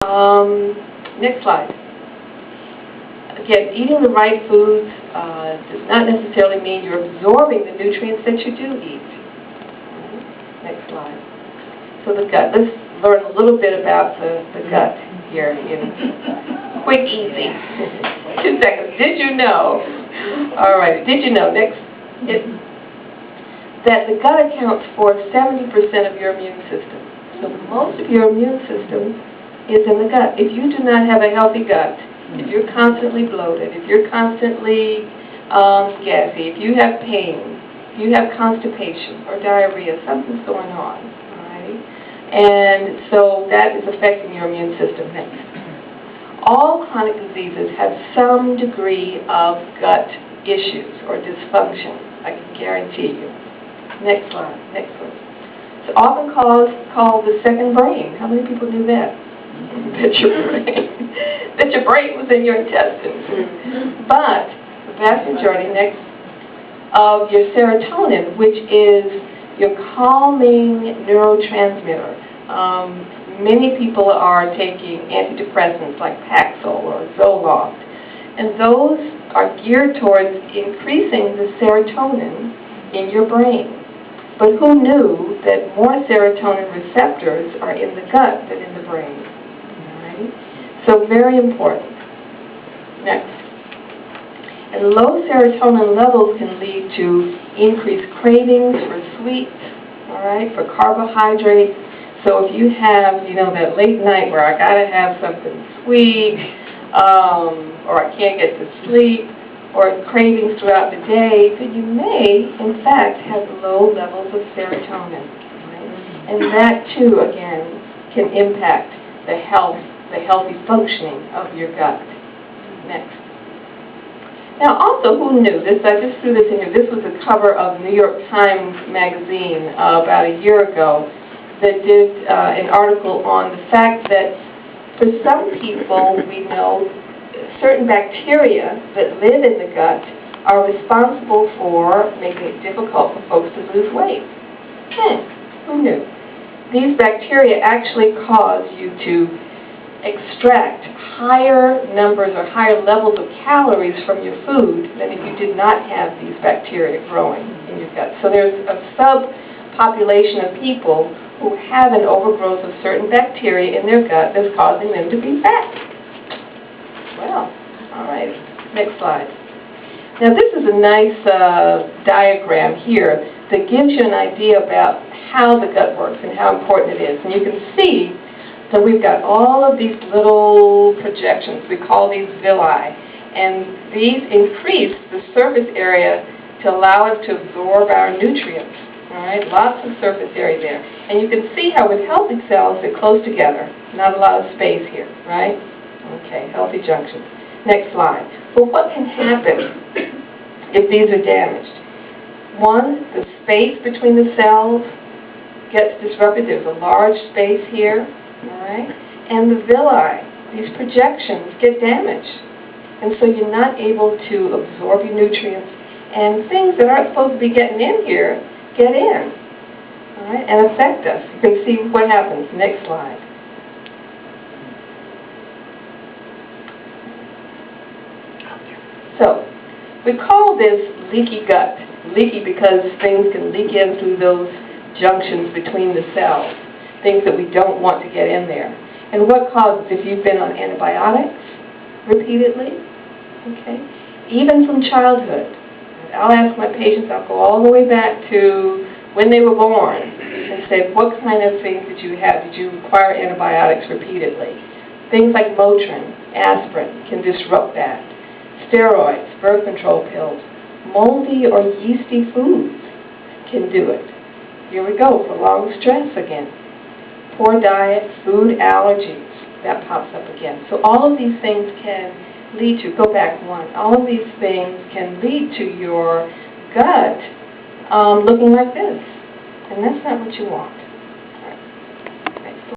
Next slide. Again, eating the right foods does not necessarily mean you're absorbing the nutrients that you do eat. Next slide. So the gut. Let's learn a little bit about the gut here in quick, easy. 2 seconds. Did you know? All right. Did you know that the gut accounts for 70% of your immune system? So most of your immune system is in the gut. If you do not have a healthy gut, if you're constantly bloated, if you're constantly gassy, if you have pain, if you have constipation or diarrhea, something's going on, all right? And so that is affecting your immune system next. All chronic diseases have some degree of gut issues or dysfunction, I can guarantee you. Next slide, next one. It's often called the second brain. How many people knew that? That your brain was in your intestines. But the vast majority of your serotonin, which is your calming neurotransmitter. Many people are taking antidepressants like Paxil or Zoloft, and those are geared towards increasing the serotonin in your brain. But who knew that more serotonin receptors are in the gut than in the brain? So very important. Next. And low serotonin levels can lead to increased cravings for sweets, all right, for carbohydrates. So if you have, that late night where I gotta have something sweet, or I can't get to sleep, or cravings throughout the day, then you may, in fact, have low levels of serotonin. Right? And that too, again, can impact the healthy functioning of your gut. Next. Now, also, who knew this? I just threw this in here. This was the cover of New York Times magazine about a year ago that did an article on the fact that for some people, we know certain bacteria that live in the gut are responsible for making it difficult for folks to lose weight. Who knew? These bacteria actually cause you to extract higher numbers or higher levels of calories from your food than if you did not have these bacteria growing in your gut. So there's a subpopulation of people who have an overgrowth of certain bacteria in their gut that's causing them to be fat. Well, all right, next slide. Now this is a nice diagram here that gives you an idea about how the gut works and how important it is. And you can see that we've got all of these little projections. We call these villi. And these increase the surface area to allow us to absorb our nutrients. All right, lots of surface area there. And you can see how with healthy cells, they're close together. Not a lot of space here, right? Okay, healthy junctions. Next slide. Well, what can happen if these are damaged? One, the space between the cells gets disrupted. There's a large space here, all right? And the villi, these projections, get damaged. And so you're not able to absorb your nutrients, and things that aren't supposed to be getting in here get in, all right, and affect us. You can see what happens. Next slide. So, we call this leaky gut. Leaky because things can leak in through those junctions between the cells, things that we don't want to get in there. And what causes, if you've been on antibiotics repeatedly, okay, even from childhood. I'll ask my patients, I'll go all the way back to when they were born and say, what kind of things did you have? Did you require antibiotics repeatedly? Things like Motrin, aspirin can disrupt that. Steroids, birth control pills, moldy or yeasty foods can do it. Here we go, prolonged stress again. Poor diet, food allergies, that pops up again. So all of these things can lead to, go back one, all of these things can lead to your gut looking like this. And that's not what you want.